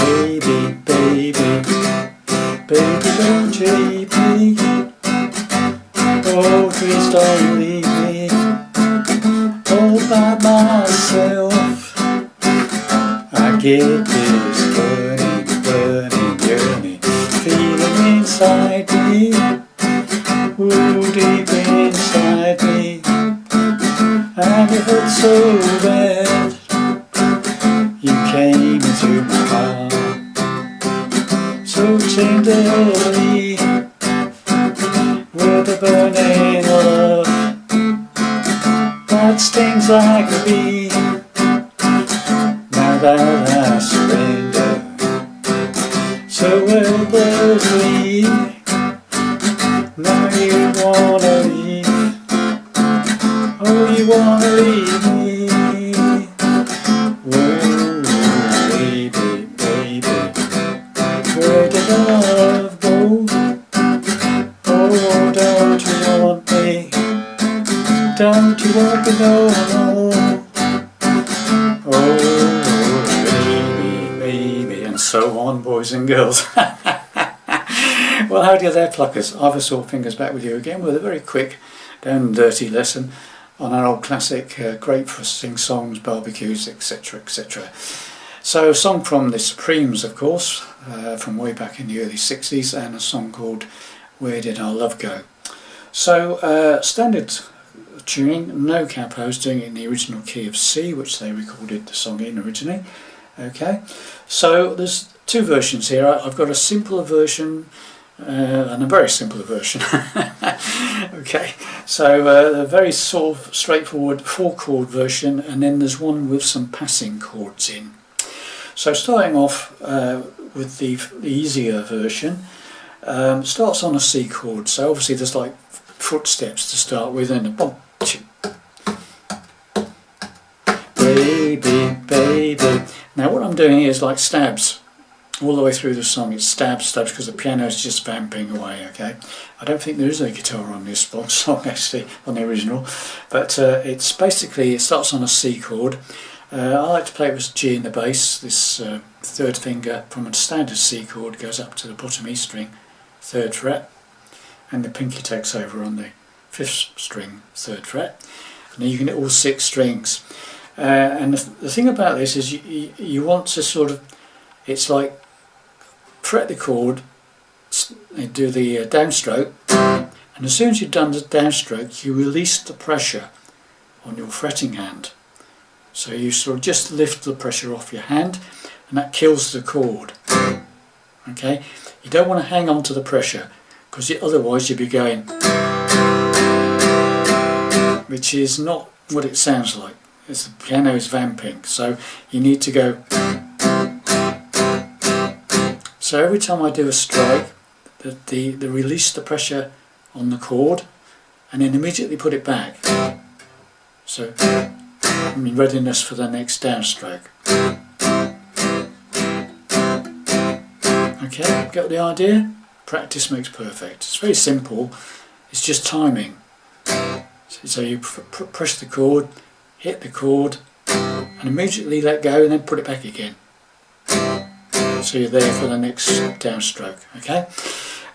Baby, baby, baby, don't you leave me. Oh, please don't leave me all by myself. I get this burning, burning, yearning feeling inside me, ooh, deep inside me, and it hurts so bad. You came into my heart so tenderly with a burning love that stings like a bee. Now that I surrender so helplessly, now you wanna leave, oh you wanna leave me. Whoa, baby, baby, where did love go? Oh, don't you want me? Don't you want me no more? Oh, baby, baby, and so on, boys and girls. Well, how do you there, pluckers? Ivor Sawfingers back with you again with a very quick, down and dirty lesson on our old classic, great for sing songs, barbecues, etc, etc. So a song from the Supremes, of course, from way back in the early 60s, and a song called Where Did Our Love Go? So standard tuning, no capos, doing it in the original key of C, which they recorded the song in originally. Okay, so there's two versions here. I've got a simpler version and a very simpler version. Okay, so a very sort of straightforward 4-chord version, and then there's one with some passing chords in. So starting off with the easier version, starts on a C chord, so obviously there's like footsteps to start with, and a bump, two. Baby, baby. Now what I'm doing here is like stabs. All the way through the song it's stabs, stabs, because the piano is just vamping away, okay? I don't think there is a guitar on this song actually, on the original, but it's basically, it starts on a C chord. I like to play it with G in the bass. This third finger from a standard C chord goes up to the bottom E string, 3rd fret, and the pinky takes over on the 5th string, 3rd fret, and then you can hit all 6 strings. And the thing about this is you want to sort of, it's like fret the chord, do the downstroke, and as soon as you've done the downstroke you release the pressure on your fretting hand. So you sort of just lift the pressure off your hand, and that kills the chord. Okay, you don't want to hang on to the pressure, because otherwise you'll be going, which is not what it sounds like. It's the piano is vamping, so you need to go. So every time I do a strike, the release the pressure on the chord, and then immediately put it back. So I'm in readiness for the next downstroke. Okay, got the idea? Practice makes perfect. It's very simple, it's just timing. So you press the chord, hit the chord, and immediately let go and then put it back again. So you're there for the next downstroke, okay?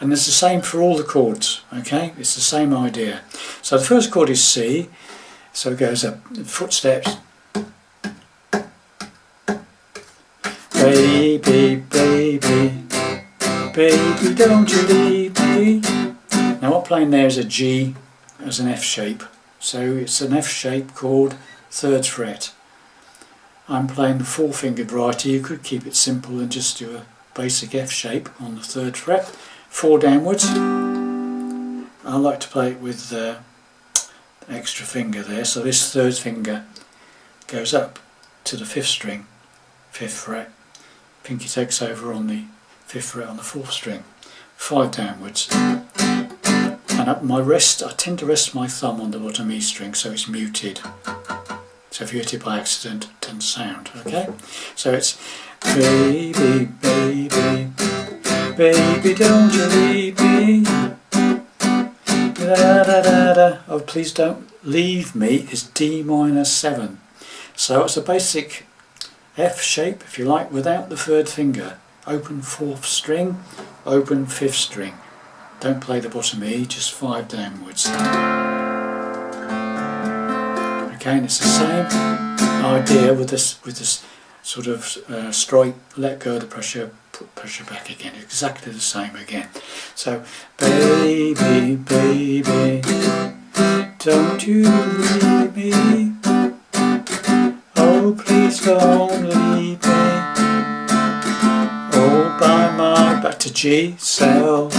And it's the same for all the chords, okay? It's the same idea. So the first chord is C, so it goes up, footsteps. Baby, baby, baby, don't you leave me. Now what I'm playing there is a G as an F shape. So it's an F shape chord, 3rd fret. I'm playing the 4-fingered variety. You could keep it simple and just do a basic F shape on the 3rd fret, 4 downwards. I like to play it with the extra finger there, so this 3rd finger goes up to the 5th string, 5th fret, pinky takes over on the 5th fret on the 4th string, 5 downwards, and up my rest, I tend to rest my thumb on the bottom E string so it's muted. So if you hit it by accident, it doesn't sound, okay? So it's baby, baby, baby, don't you leave me. Da, da, da, da. Oh, please don't leave me is D minor 7. So it's a basic F shape, if you like, without the third finger. Open 4th string, open 5th string. Don't play the bottom E, just 5 downwards. Okay, and it's the same idea with this sort of strike, let go of the pressure, put pressure back again. Exactly the same again. So, baby, baby, don't you leave me. Oh, please don't leave me. Oh, by my, back to G, cell,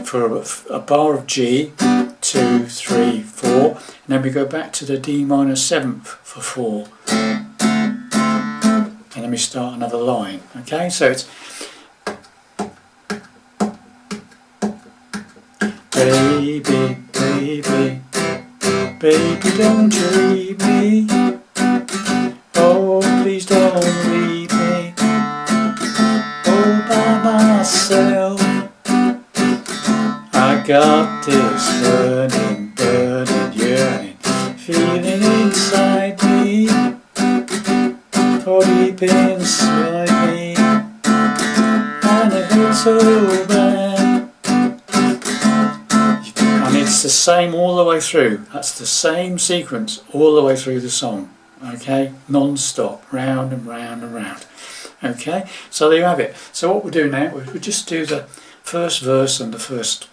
for a bar of G, 2, 3, 4, and then we go back to the D minor 7th for 4, and then we start another line. Okay, so it's baby, baby, baby, don't you leave me. Oh, please don't leave me. Oh, by myself. I got this burning, burning yearning, feeling inside me, for deep inside me, and it hurts so bad. And it's the same all the way through. That's the same sequence all the way through the song. Okay, non-stop, round and round and round. Okay, so there you have it. So what we'll do now, we'll just do the first verse and the first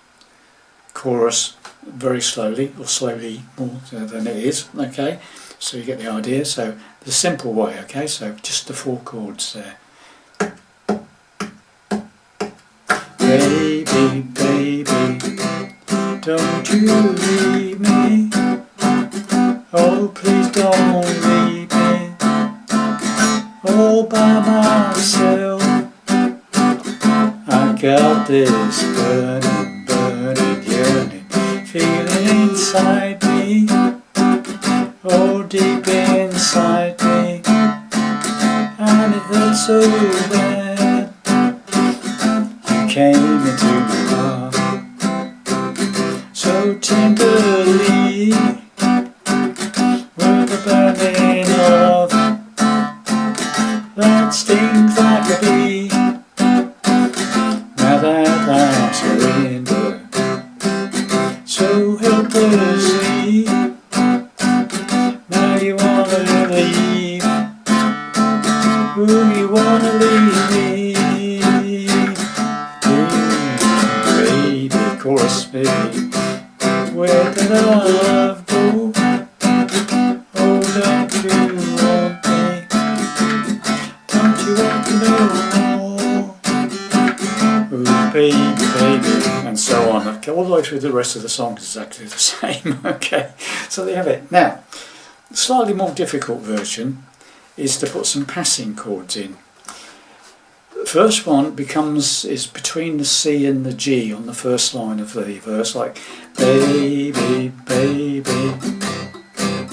chorus very slowly, or slowly more than it is. Okay, so you get the idea. So the simple way. Okay, so just the 4 chords there. Baby, baby, don't you leave me. Oh, please don't leave me. All by myself. I got this burning, burning yearning, feeling inside me, oh, deep inside me, and it hurts so bad. You came into my heart so tenderly, with a burning love that stings like a bee. Now that I surrender so helplessly, now you wanna leave. Ooh, you wanna leave me. Baby, chorus, baby, where did our love go? Oh, don't you want me? Don't you want to know? Ooh, baby, baby, and so on. Okay, all the way through the rest of the song is exactly the same. Okay, so there you have it. Now, the slightly more difficult version is to put some passing chords in. The first one is between the C and the G on the first line of the verse, like baby, baby,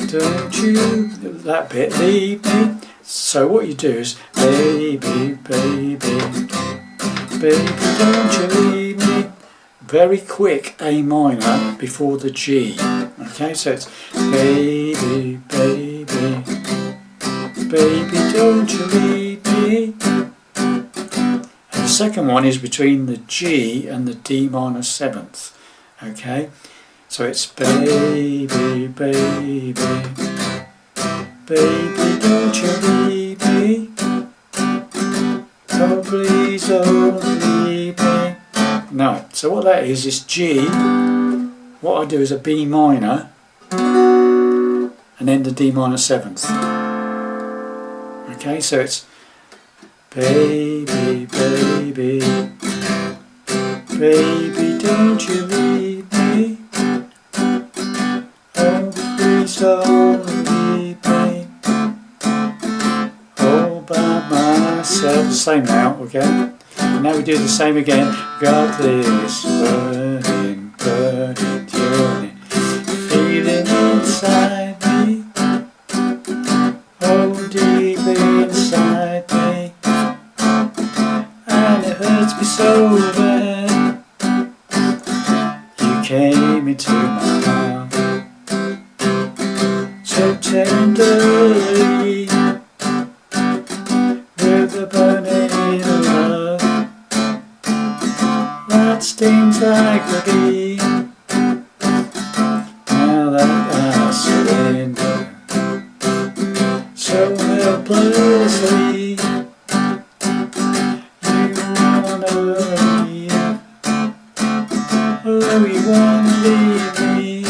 don't you, that bit, leave me. So what you do is baby, baby, baby, don't you leave me. Very quick A minor before the G. Okay, so it's baby, baby, baby, don't you leave me. And the second one is between the G and the D minor 7th. Okay, so it's baby, baby, baby, don't you leave me. Oh, please don't leave me. No, so what that is G. What I do is a B minor and then the D minor 7th. Okay, so it's baby, baby, baby, don't you leave me. Oh, please don't leave me. All by myself. The same now, okay? And now we do the same again. Got this burning, burning yearning, feeling inside me, oh, deep inside me, and it hurts me so bad. You came into my heart so tenderly, like the bee. Now that I surrender so helplessly, you wanna leave, oh, you wanna leave me.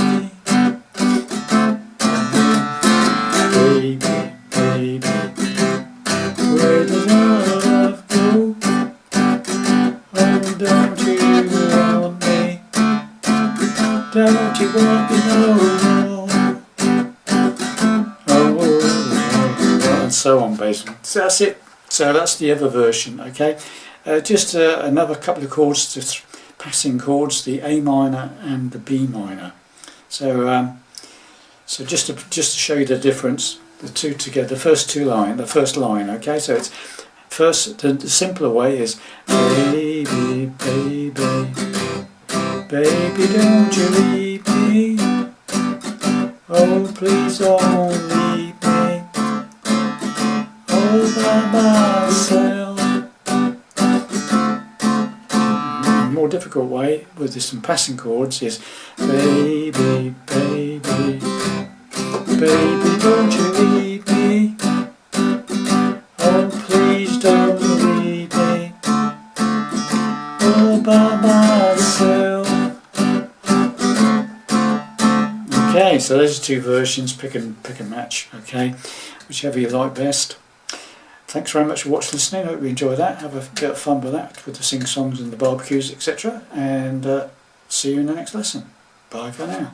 Baby, baby, where does our love go? Oh, don't you want me? Don't you want me no more? Oh, and so on, basically. So that's it. So that's the other version, okay? Just another couple of chords, just passing chords, the A minor and the B minor. So so just to show you the difference, the two together, the first line, okay? So it's first, the simpler way is baby, baby, baby, don't you leave me. Oh, please don't leave me all by myself. More difficult way with some passing chords is baby, baby, baby, don't you leave me. Oh, please don't leave me all by myself. Okay, so those are two versions. Pick and match. Okay, whichever you like best. Thanks very much for watching, listening. Hope you enjoy that. Have a bit of fun with that, with the sing-songs and the barbecues, etc. And see you in the next lesson. Bye for now.